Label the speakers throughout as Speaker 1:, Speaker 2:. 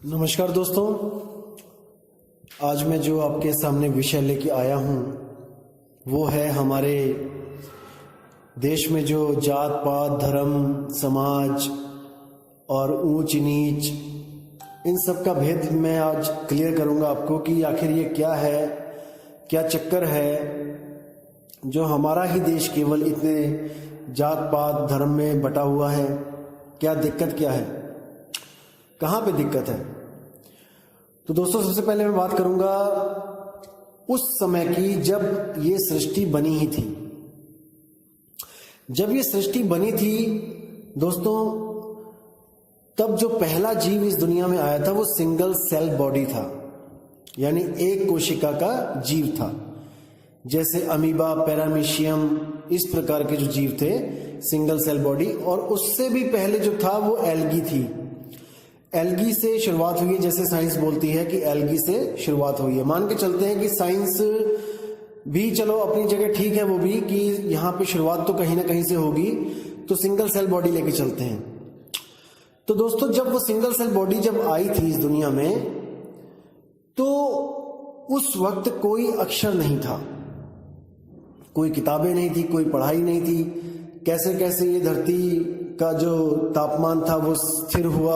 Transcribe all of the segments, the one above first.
Speaker 1: नमस्कार दोस्तों, आज मैं जो आपके सामने विषय लेके आया हूँ वो है हमारे देश में जो जात पात, धर्म, समाज और ऊंच नीच, इन सब का भेद मैं आज क्लियर करूँगा आपको कि आखिर ये क्या है, क्या चक्कर है जो हमारा ही देश केवल इतने जात पात धर्म में बटा हुआ है। क्या दिक्कत क्या है, कहाँ पे दिक्कत है। तो दोस्तों, सबसे पहले मैं बात करूंगा उस समय की जब ये सृष्टि बनी ही थी। जब ये सृष्टि बनी थी दोस्तों, तब जो पहला जीव इस दुनिया में आया था वो सिंगल सेल बॉडी था, यानी एक कोशिका का जीव था। जैसे अमीबा, पैरामीशियम, इस प्रकार के जो जीव थे सिंगल सेल बॉडी। और उससे भी पहले जो था वो एल्गी थी। एल्गी से शुरुआत हुई है, जैसे साइंस बोलती है कि एल्गी से शुरुआत हुई है। मान के चलते हैं कि साइंस भी चलो अपनी जगह ठीक है, वो भी कि यहाँ पे शुरुआत तो कहीं ना कहीं से होगी, तो सिंगल सेल बॉडी लेके चलते हैं। तो दोस्तों, जब वो सिंगल सेल बॉडी जब आई थी इस दुनिया में, तो उस वक्त कोई अक्षर नहीं था, कोई किताबें नहीं थी, कोई पढ़ाई नहीं थी। कैसे कैसे ये धरती का जो तापमान था वो स्थिर हुआ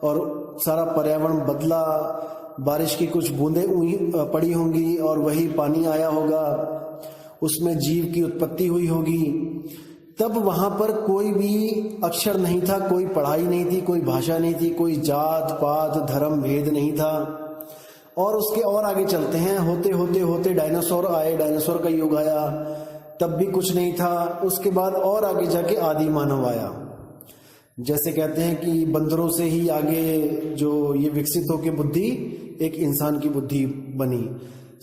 Speaker 1: और सारा पर्यावरण बदला, बारिश की कुछ बूंदें पड़ी होंगी और वही पानी आया होगा, उसमें जीव की उत्पत्ति हुई होगी। तब वहां पर कोई भी अक्षर नहीं था, कोई पढ़ाई नहीं थी, कोई भाषा नहीं थी, कोई जात पात धर्म भेद नहीं था। और उसके और आगे चलते हैं, होते होते होते डायनासोर आए, डायनासोर का युग आया, तब भी कुछ नहीं था। उसके बाद और आगे जाके आदि मानव आया। जैसे कहते हैं कि बंदरों से ही आगे जो ये विकसित होकर बुद्धि एक इंसान की बुद्धि बनी।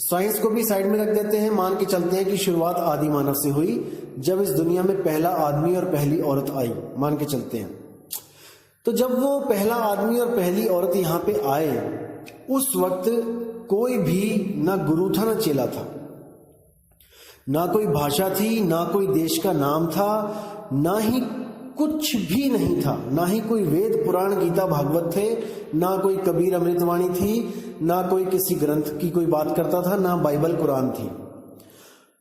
Speaker 1: साइंस को भी साइड में रख देते हैं, मान के चलते हैं कि शुरुआत आदि मानव से हुई, जब इस दुनिया में पहला आदमी और पहली औरत आई, मान के चलते हैं। तो जब वो पहला आदमी और पहली औरत यहाँ पे आए, उस वक्त कोई भी ना गुरु था ना चेला था, ना कोई भाषा थी, ना कोई देश का नाम था, ना ही कुछ भी नहीं था, ना ही कोई वेद पुराण गीता भागवत थे, ना कोई कबीर अमृतवाणी थी, ना कोई किसी ग्रंथ की कोई बात करता था, ना बाइबल कुरान थी।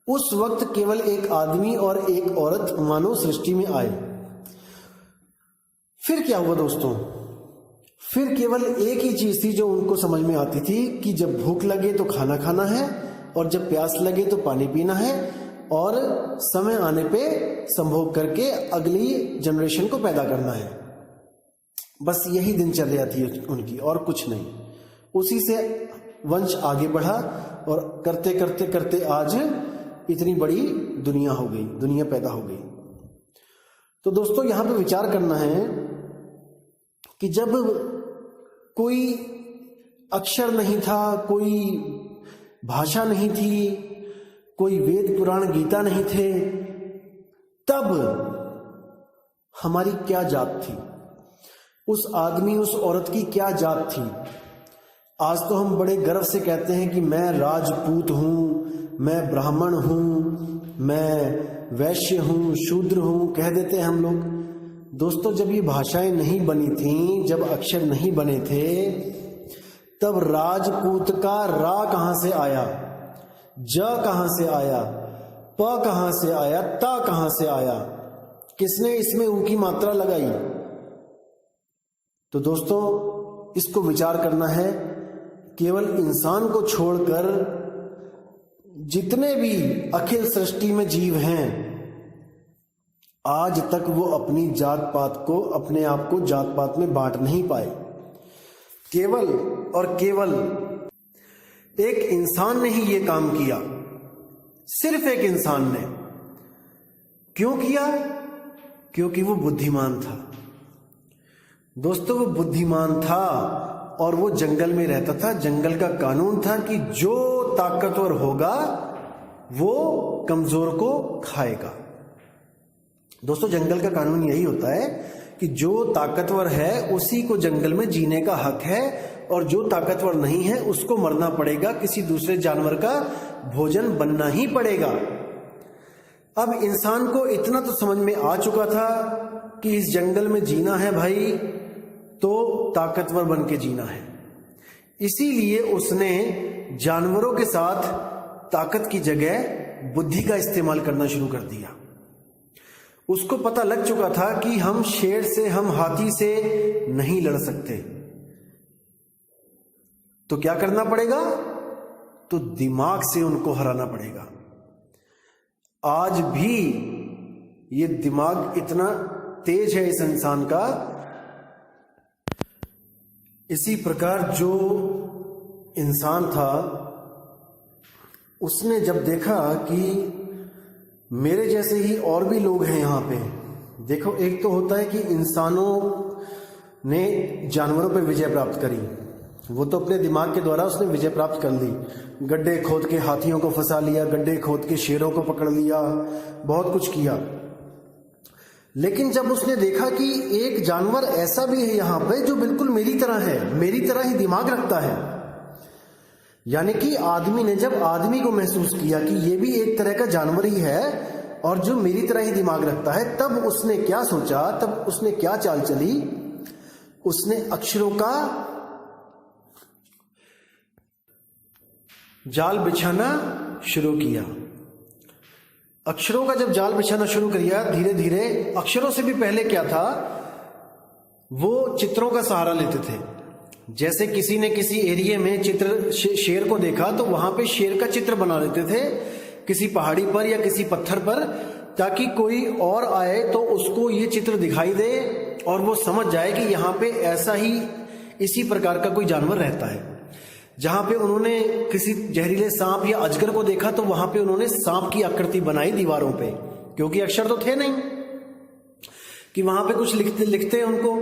Speaker 1: उस वक्त केवल एक आदमी और एक औरत मानव सृष्टि में आए। फिर क्या हुआ दोस्तों? फिर केवल एक ही चीज थी जो उनको समझ में आती थी कि जब भूख लगे तो खाना खाना है, और जब प्यास लगे तो पानी पीना है, और समय आने पे संभोग करके अगली जनरेशन को पैदा करना है। बस यही दिनचर्या थी उनकी, और कुछ नहीं। उसी से वंश आगे बढ़ा और करते करते करते आज इतनी बड़ी दुनिया हो गई, दुनिया पैदा हो गई। तो दोस्तों, यहां पे विचार करना है कि जब कोई अक्षर नहीं था, कोई भाषा नहीं थी, कोई वेद पुराण गीता नहीं थे, तब हमारी क्या जात थी? उस आदमी उस औरत की क्या जात थी? आज तो हम बड़े गर्व से कहते हैं कि मैं राजपूत हूं, मैं ब्राह्मण हूं, मैं वैश्य हूं, शूद्र हूं, कह देते हैं हम लोग। दोस्तों, जब ये भाषाएं नहीं बनी थी, जब अक्षर नहीं बने थे, तब राजपूत का रा कहां से आया, ज कहां से आया, प कहां से आया, ता कहां से आया? किसने इसमें ऊ की मात्रा लगाई? तो दोस्तों, इसको विचार करना है। केवल इंसान को छोड़कर जितने भी अखिल सृष्टि में जीव हैं, आज तक वो अपनी जात पात को, अपने आप को जात पात में बांट नहीं पाए। केवल और केवल एक इंसान ने ही ये काम किया, सिर्फ एक इंसान ने। क्यों किया? क्योंकि वो बुद्धिमान था। दोस्तों, वो बुद्धिमान था और वो जंगल में रहता था। जंगल का कानून था कि जो ताकतवर होगा वो कमजोर को खाएगा। दोस्तों, जंगल का कानून यही होता है कि जो ताकतवर है उसी को जंगल में जीने का हक है, और जो ताकतवर नहीं है उसको मरना पड़ेगा, किसी दूसरे जानवर का भोजन बनना ही पड़ेगा। अब इंसान को इतना तो समझ में आ चुका था कि इस जंगल में जीना है भाई, तो ताकतवर बन के जीना है। इसीलिए उसने जानवरों के साथ ताकत की जगह बुद्धि का इस्तेमाल करना शुरू कर दिया। उसको पता लग चुका था कि हम शेर से, हम हाथी से नहीं लड़ सकते, तो क्या करना पड़ेगा, तो दिमाग से उनको हराना पड़ेगा। आज भी ये दिमाग इतना तेज है इस इंसान का। इसी प्रकार जो इंसान था उसने जब देखा कि मेरे जैसे ही और भी लोग हैं यहाँ पे, देखो एक तो होता है कि इंसानों ने जानवरों पे विजय प्राप्त करी, वो तो अपने दिमाग के द्वारा उसने विजय प्राप्त कर ली। गड्ढे खोद के हाथियों को फंसा लिया, गड्ढे खोद के शेरों को पकड़ लिया, बहुत कुछ किया। लेकिन जब उसने देखा कि एक जानवर ऐसा भी है यहाँ पे जो बिल्कुल मेरी तरह है, मेरी तरह ही दिमाग रखता है, यानी कि आदमी ने जब आदमी को महसूस किया कि ये भी एक तरह का जानवर ही है और जो मेरी तरह ही दिमाग रखता है, तब उसने क्या सोचा, तब उसने क्या चाल चली, उसने अक्षरों का जाल बिछाना शुरू किया। अक्षरों का जब जाल बिछाना शुरू किया, धीरे धीरे अक्षरों से भी पहले क्या था, वो चित्रों का सहारा लेते थे। जैसे किसी ने किसी एरिया में चित्र शेर को देखा तो वहां पे शेर का चित्र बना लेते थे किसी पहाड़ी पर या किसी पत्थर पर, ताकि कोई और आए तो उसको ये चित्र दिखाई दे और वो समझ जाए कि यहाँ पे ऐसा ही इसी प्रकार का कोई जानवर रहता है। जहां पे उन्होंने किसी जहरीले सांप या अजगर को देखा तो वहां पे उन्होंने सांप की आकृति बनाई दीवारों पे, क्योंकि अक्षर तो थे नहीं कि वहां पे कुछ लिखते उनको।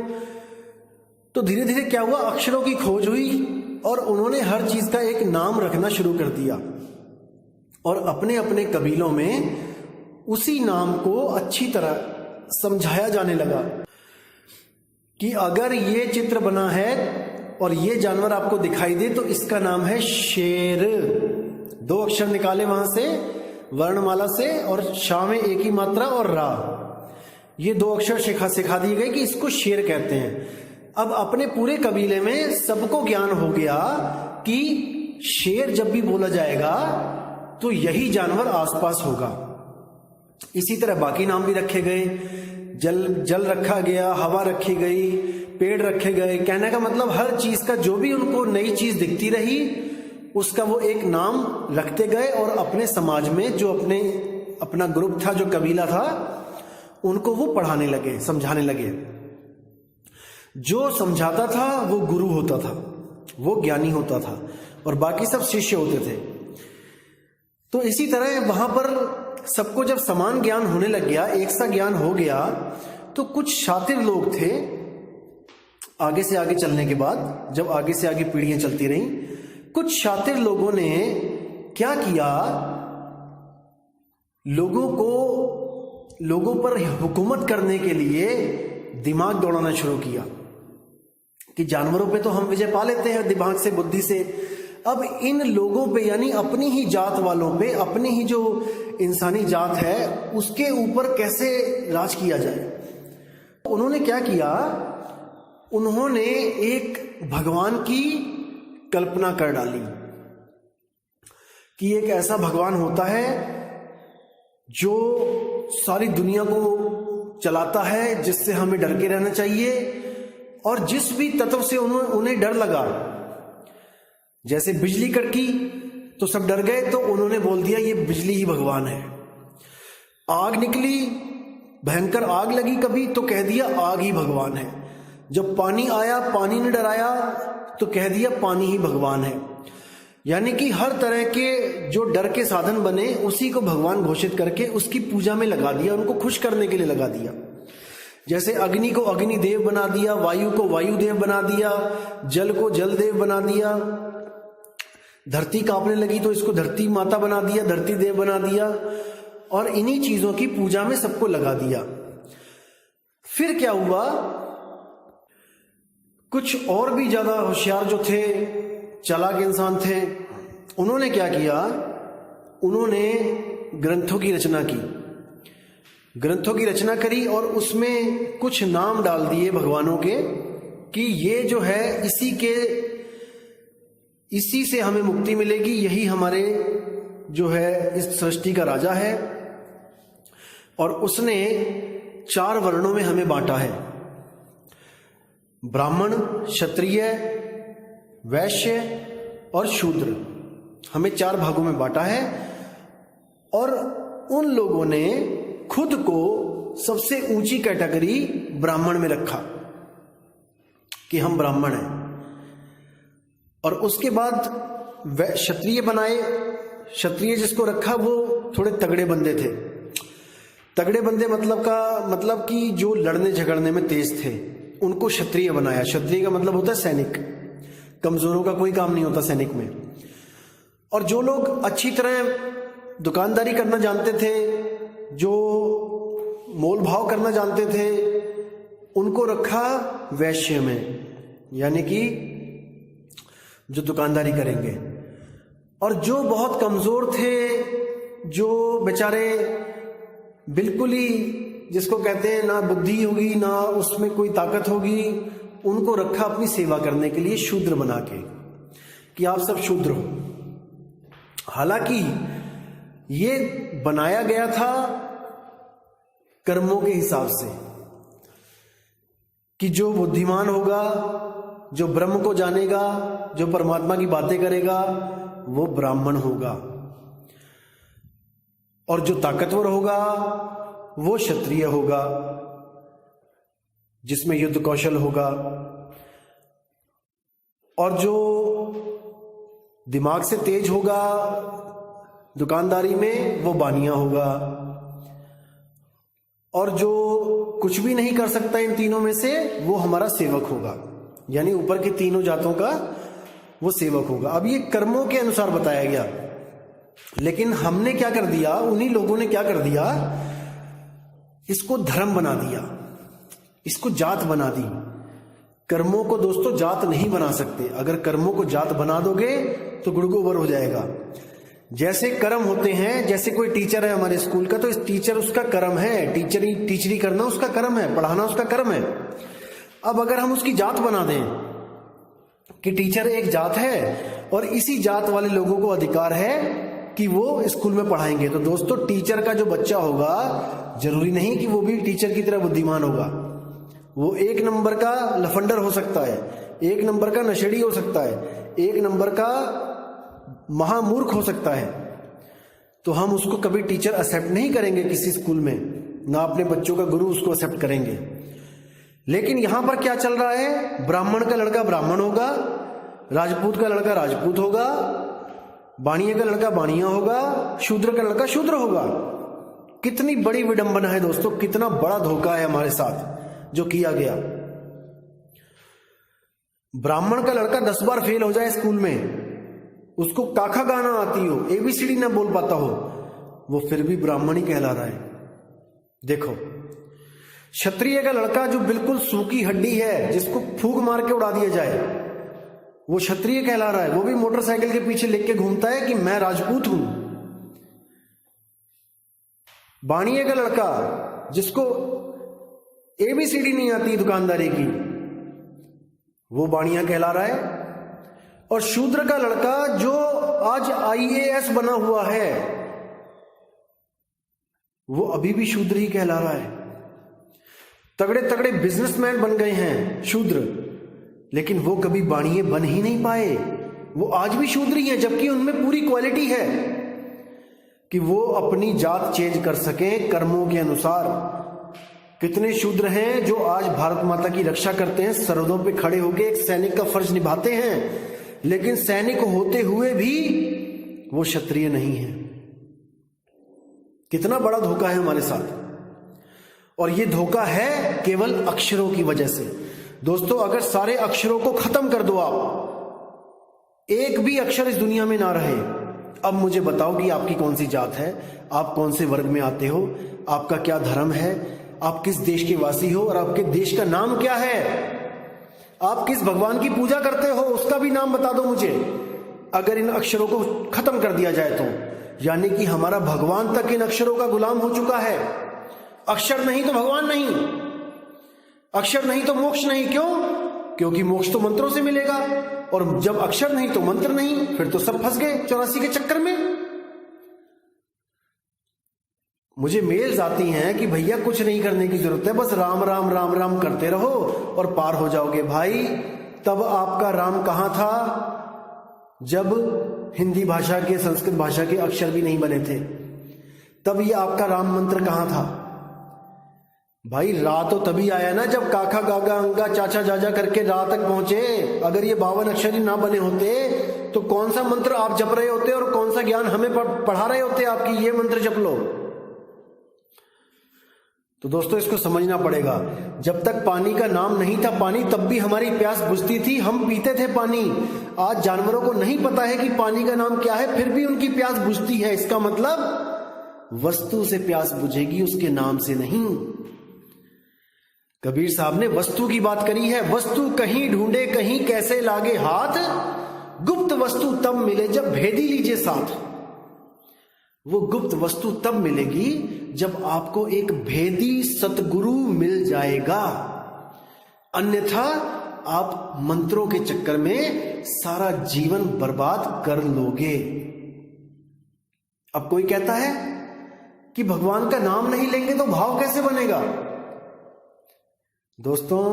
Speaker 1: तो धीरे धीरे क्या हुआ, अक्षरों की खोज हुई और उन्होंने हर चीज का एक नाम रखना शुरू कर दिया और अपने अपने कबीलों में उसी नाम को अच्छी तरह समझाया जाने लगा कि अगर ये चित्र बना है और ये जानवर आपको दिखाई दे तो इसका नाम है शेर। 2 अक्षर निकाले वहां से वर्णमाला से और शा में एक ही मात्रा और रा, ये 2 अक्षर सिखा दिए गए कि इसको शेर कहते हैं। अब अपने पूरे कबीले में सबको ज्ञान हो गया कि शेर जब भी बोला जाएगा तो यही जानवर आसपास होगा। इसी तरह बाकी नाम भी रखे गए, जल रखा गया, हवा रखी गई, पेड़ रखे गए। कहने का मतलब हर चीज का जो भी उनको नई चीज दिखती रही उसका वो एक नाम रखते गए और अपने समाज में जो अपना ग्रुप था, जो कबीला था, उनको वो पढ़ाने लगे, समझाने लगे। जो समझाता था वो गुरु होता था, वो ज्ञानी होता था और बाकी सब शिष्य होते थे। तो इसी तरह वहां पर सबको जब समान ज्ञान होने लग गया, एक सा ज्ञान हो गया, तो कुछ शातिर लोग थे आगे से आगे चलने के बाद, जब आगे से आगे पीढ़ियां चलती रहीं, कुछ शातिर लोगों ने क्या किया, लोगों पर हुकूमत करने के लिए दिमाग दौड़ाना शुरू किया कि जानवरों पे तो हम विजय पा लेते हैं दिमाग से, बुद्धि से, अब इन लोगों पे यानी अपनी ही जात वालों पे, अपनी ही जो इंसानी जात है उसके ऊपर कैसे राज किया जाए। उन्होंने क्या किया, उन्होंने एक भगवान की कल्पना कर डाली कि एक ऐसा भगवान होता है जो सारी दुनिया को चलाता है, जिससे हमें डर के रहना चाहिए, और जिस भी तत्व से उन्हें डर लगा, जैसे बिजली कड़की तो सब डर गए, तो उन्होंने बोल दिया ये बिजली ही भगवान है। आग निकली, भयंकर आग लगी कभी, तो कह दिया आग ही भगवान है। जब पानी आया, पानी ने डराया, तो कह दिया पानी ही भगवान है। यानी कि हर तरह के जो डर के साधन बने उसी को भगवान घोषित करके उसकी पूजा में लगा दिया, उनको खुश करने के लिए लगा दिया। जैसे अग्नि को अग्निदेव बना दिया, वायु को वायुदेव बना दिया, जल को जलदेव बना दिया, धरती कांपने लगी तो इसको धरती माता बना दिया, धरती देव बना दिया, और इन्हीं चीजों की पूजा में सबको लगा दिया। फिर क्या हुआ, कुछ और भी ज्यादा होशियार जो थे, चालाक इंसान थे, उन्होंने क्या किया, उन्होंने ग्रंथों की रचना की, ग्रंथों की रचना करी और उसमें कुछ नाम डाल दिए भगवानों के कि ये जो है इसी से हमें मुक्ति मिलेगी, यही हमारे जो है इस सृष्टि का राजा है, और उसने 4 वर्णों में हमें बांटा है, ब्राह्मण, क्षत्रिय, वैश्य और शूद्र। हमें 4 भागों में बांटा है, और उन लोगों ने खुद को सबसे ऊंची कैटेगरी ब्राह्मण में रखा कि हम ब्राह्मण हैं, और उसके बाद क्षत्रिय बनाए। क्षत्रिय जिसको रखा वो थोड़े तगड़े बंदे थे। तगड़े बंदे मतलब कि जो लड़ने झगड़ने में तेज थे, उनको क्षत्रिय बनाया। क्षत्रिय का मतलब होता है सैनिक। कमजोरों का कोई काम नहीं होता सैनिक में। और जो लोग अच्छी तरह दुकानदारी करना जानते थे, जो मोल भाव करना जानते थे, उनको रखा वैश्य में, यानी कि जो दुकानदारी करेंगे। और जो बहुत कमजोर थे, जो बेचारे बिल्कुल ही, जिसको कहते हैं ना बुद्धि होगी ना उसमें कोई ताकत होगी, उनको रखा अपनी सेवा करने के लिए शूद्र बना के, कि आप सब शूद्र हो। हालांकि ये बनाया गया था कर्मों के हिसाब से, कि जो बुद्धिमान होगा, जो ब्रह्म को जानेगा, जो परमात्मा की बातें करेगा, वो ब्राह्मण होगा, और जो ताकतवर होगा वो क्षत्रिय होगा, जिसमें युद्ध कौशल होगा, और जो दिमाग से तेज होगा दुकानदारी में, वो बानिया होगा, और जो कुछ भी नहीं कर सकता इन तीनों में से, वो हमारा सेवक होगा, यानी ऊपर के तीनों जातों का वो सेवक होगा। अब ये कर्मों के अनुसार बताया गया, लेकिन हमने क्या कर दिया, उन्हीं लोगों ने क्या कर दिया, इसको धर्म बना दिया, इसको जात बना दी। कर्मों को दोस्तों जात नहीं बना सकते। अगर कर्मों को जात बना दोगे तो गुड़गोबर हो जाएगा। जैसे कर्म होते हैं, जैसे कोई टीचर है हमारे स्कूल का, तो इस टीचर उसका कर्म है, टीचरी करना उसका कर्म है, पढ़ाना उसका कर्म है। अब अगर हम उसकी जात बना दें कि टीचर एक जात है और इसी जात वाले लोगों को अधिकार है कि वो स्कूल में पढ़ाएंगे, तो दोस्तों टीचर का जो बच्चा होगा, जरूरी नहीं कि वो भी टीचर की तरह बुद्धिमान होगा। वो 1 नंबर का लफंडर हो सकता है, 1 नंबर का नशेड़ी हो सकता है, 1 नंबर का महामूर्ख हो सकता है। तो हम उसको कभी टीचर एक्सेप्ट नहीं करेंगे किसी स्कूल में, ना अपने बच्चों का गुरु उसको एक्सेप्ट करेंगे। लेकिन यहां पर क्या चल रहा है, ब्राह्मण का लड़का ब्राह्मण होगा, राजपूत का लड़का राजपूत होगा, बाणिये का लड़का बाणिया होगा, शूद्र का लड़का शूद्र होगा। कितनी बड़ी विडंबना है दोस्तों, कितना बड़ा धोखा है हमारे साथ जो किया गया। ब्राह्मण का लड़का 10 बार फेल हो जाए स्कूल में, उसको काखा गाना आती हो, ABCD ना बोल पाता हो, वो फिर भी ब्राह्मण ही कहला रहा है। देखो, क्षत्रिय का लड़का जो बिल्कुल सूखी हड्डी है, जिसको फूंक मार के उड़ा दिया जाए, वो क्षत्रिय कहला रहा है। वो भी मोटरसाइकिल के पीछे लिख के घूमता है कि मैं राजपूत हूं। बाणिये का लड़का जिसको ABCD नहीं आती दुकानदारी की, वो बाणिया कहला रहा है। और शूद्र का लड़का जो आज IAS बना हुआ है, वो अभी भी शूद्र ही कहला रहा है। तगड़े तगड़े बिजनेसमैन बन गए हैं शूद्र, लेकिन वो कभी बाणिये बन ही नहीं पाए, वो आज भी शूद्र ही है, जबकि उनमें पूरी क्वालिटी है कि वो अपनी जात चेंज कर सकें कर्मों के अनुसार। कितने शूद्र हैं जो आज भारत माता की रक्षा करते हैं, सरहदों पे खड़े होकर एक सैनिक का फर्ज निभाते हैं, लेकिन सैनिक होते हुए भी वो क्षत्रिय नहीं है। कितना बड़ा धोखा है हमारे साथ, और ये धोखा है केवल अक्षरों की वजह से। दोस्तों, अगर सारे अक्षरों को खत्म कर दो आप, एक भी अक्षर इस दुनिया में ना रहे, अब मुझे बताओ कि आपकी कौन सी जात है, आप कौन से वर्ग में आते हो, आपका क्या धर्म है, आप किस देश के वासी हो, और आपके देश का नाम क्या है, आप किस भगवान की पूजा करते हो, उसका भी नाम बता दो मुझे। अगर इन अक्षरों को खत्म कर दिया जाए तो, यानी कि हमारा भगवान तक इन अक्षरों का गुलाम हो चुका है। अक्षर नहीं तो भगवान नहीं, अक्षर नहीं तो मोक्ष नहीं। क्यों? क्योंकि मोक्ष तो मंत्रों से मिलेगा, और जब अक्षर नहीं तो मंत्र नहीं, फिर तो सब फंस गए 84 के चक्कर में। मुझे मेल्स आती हैं कि भैया कुछ नहीं करने की जरूरत है, बस राम राम राम राम करते रहो और पार हो जाओगे। भाई तब आपका राम कहां था जब हिंदी भाषा के, संस्कृत भाषा के अक्षर भी नहीं बने थे? तब ये आपका राम मंत्र कहां था? भाई रा तो तभी आया ना जब काका गागा अंगा चाचा जाजा करके रा तक पहुंचे। अगर ये 52 अक्षर ही ना बने होते तो कौन सा मंत्र आप जप रहे होते और कौन सा ज्ञान हमें पढ़ा रहे होते आपकी ये मंत्र जप लो। तो दोस्तों इसको समझना पड़ेगा। जब तक पानी का नाम नहीं था पानी, तब भी हमारी प्यास बुझती थी, हम पीते थे पानी। आज जानवरों को नहीं पता है कि पानी का नाम क्या है, फिर भी उनकी प्यास बुझती है। इसका मतलब वस्तु से प्यास बुझेगी, उसके नाम से नहीं। कबीर साहब ने वस्तु की बात करी है। वस्तु कहीं ढूंढे कहीं कैसे लागे हाथ, गुप्त वस्तु तब मिले जब भेदी लीजिए साथ। वो गुप्त वस्तु तब मिलेगी जब आपको एक भेदी सतगुरु मिल जाएगा, अन्यथा आप मंत्रों के चक्कर में सारा जीवन बर्बाद कर लोगे। अब कोई कहता है कि भगवान का नाम नहीं लेंगे तो भाव कैसे बनेगा? दोस्तों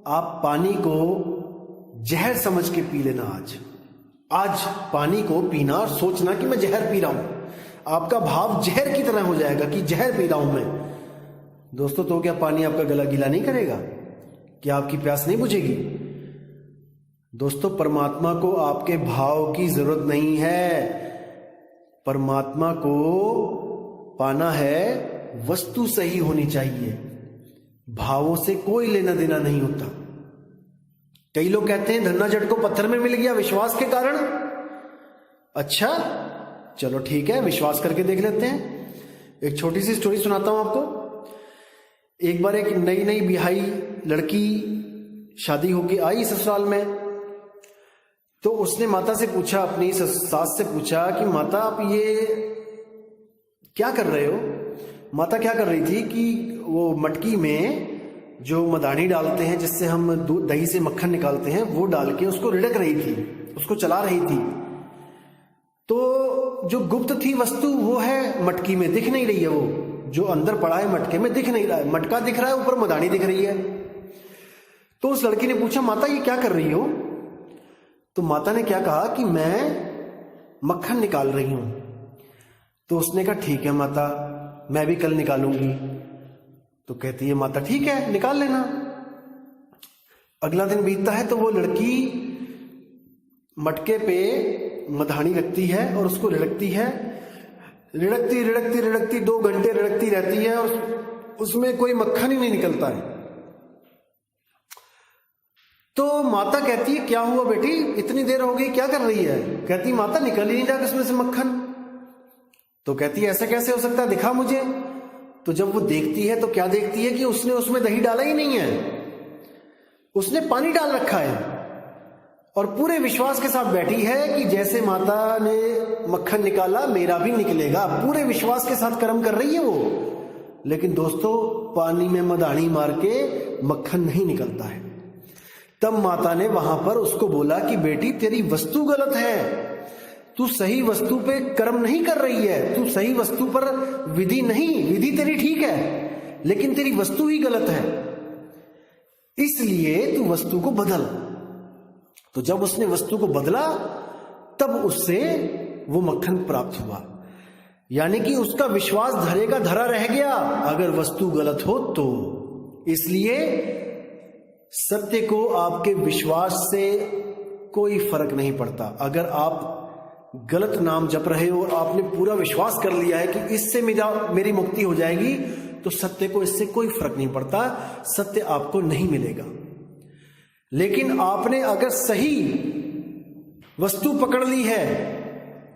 Speaker 1: आप पानी को जहर समझ के पी लेना। आज पानी को पीना और सोचना कि मैं जहर पी रहा हूं, आपका भाव जहर की तरह हो जाएगा कि जहर पी रहा हूं मैं। दोस्तों तो क्या पानी आपका गला गीला नहीं करेगा? क्या आपकी प्यास नहीं बुझेगी? दोस्तों परमात्मा को आपके भाव की जरूरत नहीं है। परमात्मा को पाना है, वस्तु सही होनी चाहिए, भावों से कोई लेना देना नहीं होता। कई लोग कहते हैं धन्ना जट को पत्थर में मिल गया विश्वास के कारण। अच्छा चलो ठीक है, विश्वास करके देख लेते हैं। एक छोटी सी स्टोरी सुनाता हूं आपको। एक बार एक नई नई बिहाई लड़की शादी होके आई ससुराल में, तो उसने माता से पूछा, अपनी सास से पूछा कि माता आप ये क्या कर रहे हो? माता क्या कर रही थी कि वो मटकी में जो मदानी डालते हैं जिससे हम दूध दही से मक्खन निकालते हैं, वो डाल के उसको रिड़क रही थी, उसको चला रही थी। तो जो गुप्त थी वस्तु वो है मटकी में, दिख नहीं रही है। वो जो अंदर पड़ा है मटके में दिख नहीं रहा है, मटका दिख रहा है, ऊपर मदानी दिख रही है। तो उस लड़की ने पूछा माता ये क्या कर रही हो? तो माता ने क्या कहा कि मैं मक्खन निकाल रही हूं। तो उसने कहा ठीक है माता, मैं भी कल निकालूंगी। तो कहती है माता ठीक है निकाल लेना। अगला दिन बीतता है तो वो लड़की मटके पे मधानी रखती है और उसको रिड़कती है, रिड़कती रिड़कती रिड़कती 2 घंटे रिड़कती रहती है और उसमें कोई मक्खन ही नहीं निकलता है। तो माता कहती है क्या हुआ बेटी, इतनी देर हो गई, क्या कर रही है? कहती माता निकल ही नहीं रहा इसमें से मक्खन। तो कहती है ऐसा कैसे हो सकता है, दिखा मुझे। तो जब वो देखती है तो क्या देखती है कि उसने उसमें दही डाला ही नहीं है, उसने पानी डाल रखा है। और पूरे विश्वास के साथ बैठी है कि जैसे माता ने मक्खन निकाला मेरा भी निकलेगा, पूरे विश्वास के साथ कर्म कर रही है वो। लेकिन दोस्तों पानी में मदानी मार के मक्खन नहीं निकलता है। तब माता ने वहां पर उसको बोला कि बेटी तेरी वस्तु गलत है, तू सही वस्तु पे कर्म नहीं कर रही है, तू सही वस्तु पर विधि नहीं, विधि तेरी ठीक है लेकिन तेरी वस्तु ही गलत है, इसलिए तू वस्तु को बदल। तो जब उसने वस्तु को बदला तब उससे वो मक्खन प्राप्त हुआ। यानी कि उसका विश्वास धरे का धरा रह गया अगर वस्तु गलत हो तो। इसलिए सत्य को आपके विश्वास से कोई फर्क नहीं पड़ता। अगर आप गलत नाम जप रहे हो और आपने पूरा विश्वास कर लिया है कि इससे मेरी मुक्ति हो जाएगी, तो सत्य को इससे कोई फर्क नहीं पड़ता, सत्य आपको नहीं मिलेगा। लेकिन आपने अगर सही वस्तु पकड़ ली है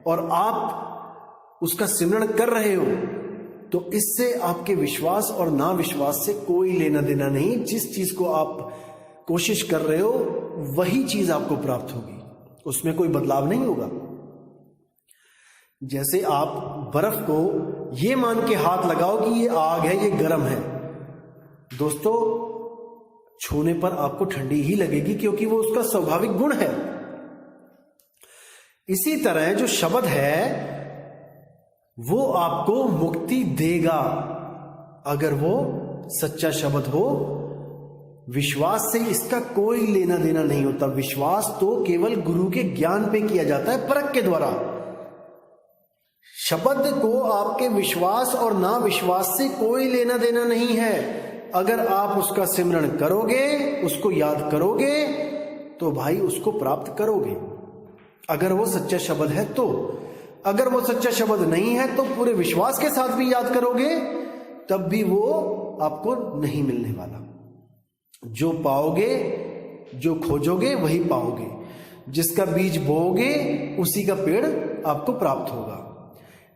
Speaker 1: और आप उसका सिमरण कर रहे हो, तो इससे आपके विश्वास और ना विश्वास से कोई लेना देना नहीं। जिस चीज को आप कोशिश कर रहे हो वही चीज आपको प्राप्त होगी, उसमें कोई बदलाव नहीं होगा। जैसे आप बर्फ को ये मान के हाथ लगाओ कि ये आग है, ये गर्म है। दोस्तों छूने पर आपको ठंडी ही लगेगी, क्योंकि वो उसका स्वाभाविक गुण है। इसी तरह जो शब्द है वो आपको मुक्ति देगा अगर वो सच्चा शब्द हो। विश्वास से इसका कोई लेना देना नहीं होता। विश्वास तो केवल गुरु के ज्ञान पे किया जाता है, परख के द्वारा। शब्द को आपके विश्वास और ना विश्वास से कोई लेना देना नहीं है। अगर आप उसका सिमरण करोगे, उसको याद करोगे, तो भाई उसको प्राप्त करोगे, अगर वो सच्चा शब्द है तो। अगर वो सच्चा शब्द नहीं है तो पूरे विश्वास के साथ भी याद करोगे, तब भी वो आपको नहीं मिलने वाला। जो पाओगे, जो खोजोगे वही पाओगे। जिसका बीज बोओगे उसी का पेड़ आपको प्राप्त होगा।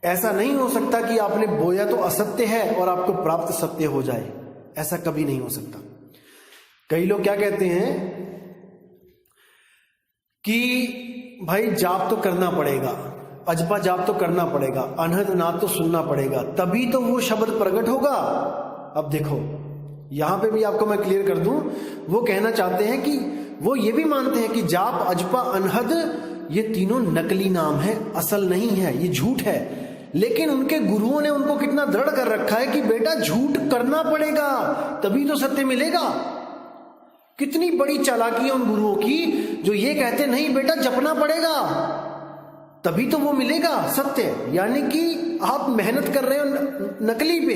Speaker 1: ऐसा नहीं हो सकता कि आपने बोया तो असत्य है और आपको प्राप्त सत्य हो जाए, ऐसा कभी नहीं हो सकता। कई लोग क्या कहते हैं कि भाई जाप तो करना पड़ेगा, अजपा जाप तो करना पड़ेगा, अनहद नाद तो सुनना पड़ेगा, तभी तो वो शब्द प्रकट होगा। अब देखो यहां पे भी आपको मैं क्लियर कर दूं, वो कहना चाहते हैं कि वो ये भी मानते हैं कि जाप, अजपा, अनहद ये तीनों नकली नाम है, असल नहीं है, ये झूठ है। लेकिन उनके गुरुओं ने उनको कितना दृढ़ कर रखा है कि बेटा झूठ करना पड़ेगा तभी तो सत्य मिलेगा। कितनी बड़ी चालाकी है उन गुरुओं की, जो ये कहते नहीं बेटा जपना पड़ेगा तभी तो वो मिलेगा सत्य। यानी कि आप मेहनत कर रहे हो नकली पे,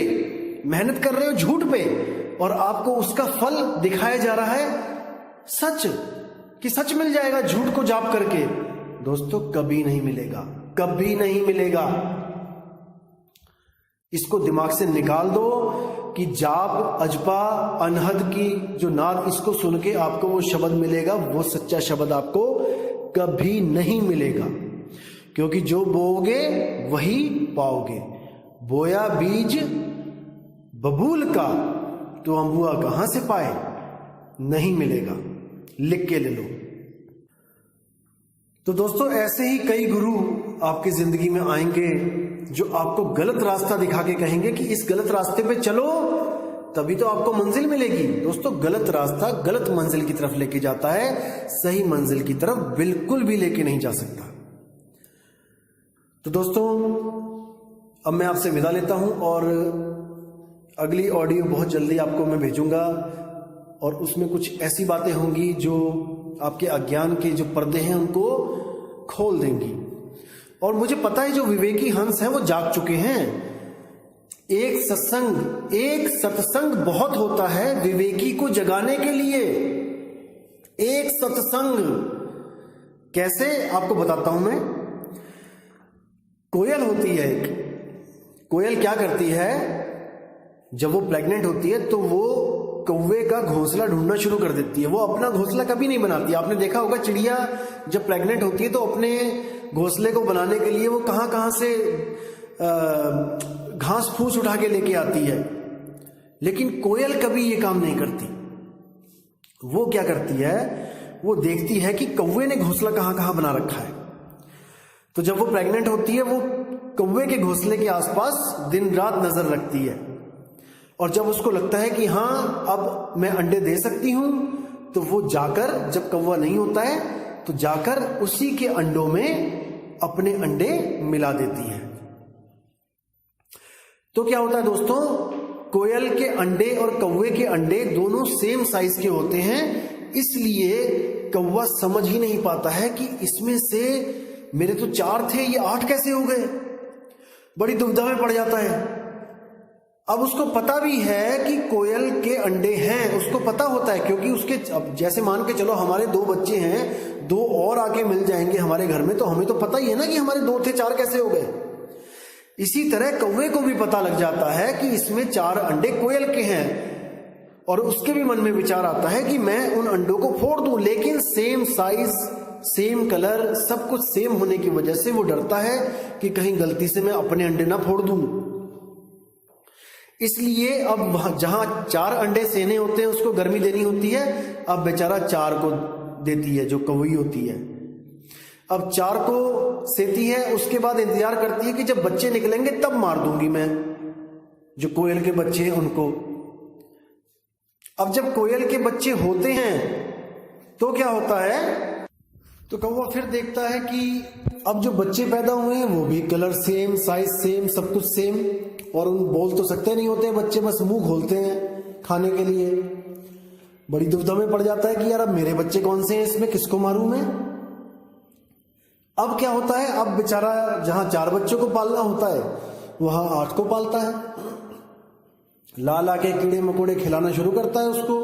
Speaker 1: मेहनत कर रहे हो झूठ पे, और आपको उसका फल दिखाया जा रहा है सच, कि सच मिल जाएगा झूठ को जाप करके। दोस्तों कभी नहीं मिलेगा, कभी नहीं मिलेगा। इसको दिमाग से निकाल दो कि जाप, अजपा, अनहद की जो नाद, इसको सुन के आपको वो शब्द मिलेगा, वो सच्चा शब्द आपको कभी नहीं मिलेगा। क्योंकि जो बोओगे वही पाओगे। बोया बीज बबूल का, तो अम्बुआ कहां से पाए? नहीं मिलेगा, लिख के ले लो। तो दोस्तों ऐसे ही कई गुरु आपकी जिंदगी में आएंगे जो आपको गलत रास्ता दिखा के कहेंगे कि इस गलत रास्ते पे चलो तभी तो आपको मंजिल मिलेगी। दोस्तों गलत रास्ता गलत मंजिल की तरफ लेके जाता है, सही मंजिल की तरफ बिल्कुल भी लेके नहीं जा सकता। तो दोस्तों अब मैं आपसे विदा लेता हूं और अगली ऑडियो बहुत जल्दी आपको मैं भेजूंगा, और उसमें कुछ ऐसी बातें होंगी जो आपके अज्ञान के जो पर्दे हैं उनको खोल देंगी। और मुझे पता है जो विवेकी हंस हैं वो जाग चुके हैं। एक सत्संग बहुत होता है विवेकी को जगाने के लिए। एक सत्संग कैसे आपको बताता हूं मैं। कोयल होती है एक, कोयल क्या करती है, जब वो प्रेग्नेंट होती है तो वो कौवे का घोंसला ढूंढना शुरू कर देती है। वो अपना घोंसला कभी नहीं बनाती। आपने देखा होगा चिड़िया जब प्रेग्नेंट होती है तो अपने घोंसले को बनाने के लिए वो कहां कहां से घास फूस उठा के लेके आती है, लेकिन कोयल कभी ये काम नहीं करती। वो क्या करती है, वो देखती है कि कौवे ने घोंसला कहां कहां बना रखा है। तो जब वो प्रेग्नेंट होती है वो कौवे के घोंसले के आसपास दिन रात नजर रखती है, और जब उसको लगता है कि हाँ अब मैं अंडे दे सकती हूं, तो वो जाकर, जब कौवा नहीं होता है तो जाकर उसी के अंडों में अपने अंडे मिला देती है। तो क्या होता है दोस्तों, कोयल के अंडे और कौवे के अंडे दोनों सेम साइज के होते हैं, इसलिए कौवा समझ ही नहीं पाता है कि इसमें से मेरे तो 4 थे, ये 8 कैसे हो गए। बड़ी दुविधा में पड़ जाता है। अब उसको पता भी है कि कोयल के अंडे हैं, उसको पता होता है, क्योंकि उसके, अब जैसे मान के चलो हमारे 2 बच्चे हैं, 2 और आके मिल जाएंगे हमारे घर में, तो हमें तो पता ही है ना कि हमारे 2 थे, 4 कैसे हो गए। इसी तरह कौवे को भी पता लग जाता है कि इसमें 4 अंडे कोयल के हैं, और उसके भी मन में विचार आता है कि मैं उन अंडों को फोड़ दूं, लेकिन सेम साइज, सेम कलर, सब कुछ सेम होने की वजह से वो डरता है कि कहीं गलती से मैं अपने अंडे ना फोड़ दूं। इसलिए अब जहां 4 अंडे सेने होते हैं उसको गर्मी देनी होती है, अब बेचारा 4 को देती है, जो कौवी होती है। अब 4 को सेती है, उसके बाद इंतजार करती है कि जब बच्चे निकलेंगे तब मार दूंगी मैं, जो कोयल के बच्चे हैं उनको। अब जब कोयल के बच्चे होते हैं तो क्या होता है, तो कौवा फिर देखता है कि अब जो बच्चे पैदा हुए हैं वो भी कलर सेम, साइज सेम, सब कुछ सेम, और उन बोल तो सकते नहीं होते बच्चे, बस मुंह खोलते हैं खाने के लिए। बड़ी दुविधा में पड़ जाता है कि यार अब मेरे बच्चे कौन से हैं, इसमें किसको मारूं मैं। अब क्या होता है, अब बेचारा जहां 4 बच्चों को पालना होता है वहां 8 को पालता है, ला ला के कीड़े मकोड़े खिलाना शुरू करता है उसको।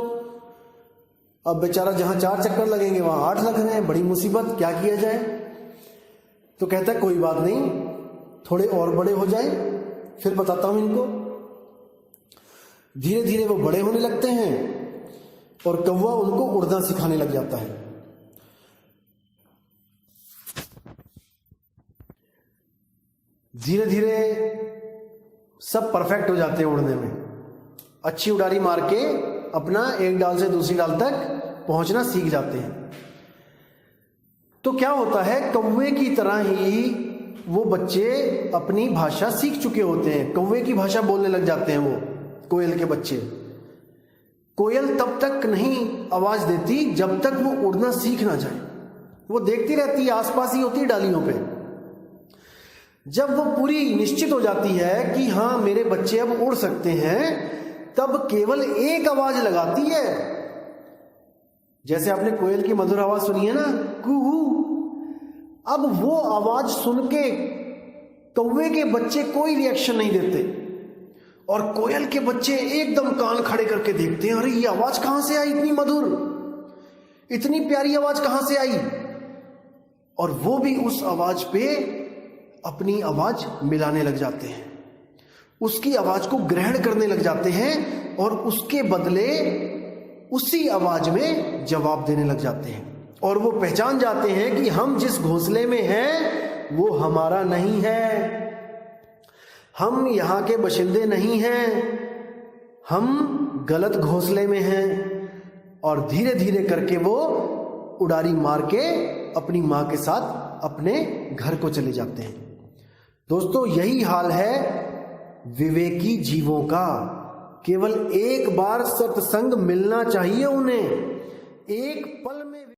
Speaker 1: अब बेचारा जहां 4 चक्कर लगेंगे वहां 8 लग रहे हैं, बड़ी मुसीबत, क्या किया जाए। तो कहता है कोई बात नहीं, थोड़े और बड़े हो जाए फिर बताता हूं इनको। धीरे धीरे वो बड़े होने लगते हैं और कौवा उनको उड़ना सिखाने लग जाता है। धीरे धीरे सब परफेक्ट हो जाते हैं उड़ने में, अच्छी उड़ारी मार के अपना एक डाल से दूसरी डाल तक पहुंचना सीख जाते हैं। तो क्या होता है, कौवे की तरह ही वो बच्चे अपनी भाषा सीख चुके होते हैं, कौवे की भाषा बोलने लग जाते हैं वो कोयल के बच्चे। कोयल तब तक नहीं आवाज देती जब तक वो उड़ना सीख ना जाए, वो देखती रहती है, आसपास ही होती है डालियों पे। जब वो पूरी निश्चित हो जाती है कि हाँ मेरे बच्चे अब उड़ सकते हैं, तब केवल एक आवाज लगाती है। जैसे आपने कोयल की मधुर आवाज सुनी है ना, कुहू। अब वो आवाज सुन के कौवे के बच्चे कोई रिएक्शन नहीं देते और कोयल के बच्चे एकदम कान खड़े करके देखते हैं, अरे ये आवाज कहां से आई, इतनी मधुर, इतनी प्यारी आवाज कहां से आई। और वो भी उस आवाज पे अपनी आवाज मिलाने लग जाते हैं, उसकी आवाज को ग्रहण करने लग जाते हैं और उसके बदले उसी आवाज में जवाब देने लग जाते हैं। और वो पहचान जाते हैं कि हम जिस घोंसले में हैं वो हमारा नहीं है, हम यहां के बाशिंदे नहीं हैं, हम गलत घोंसले में हैं। और धीरे धीरे करके वो उड़ारी मार के अपनी मां के साथ अपने घर को चले जाते हैं। दोस्तों यही हाल है विवेकी जीवों का। केवल एक बार सत्संग मिलना चाहिए उन्हें, एक पल में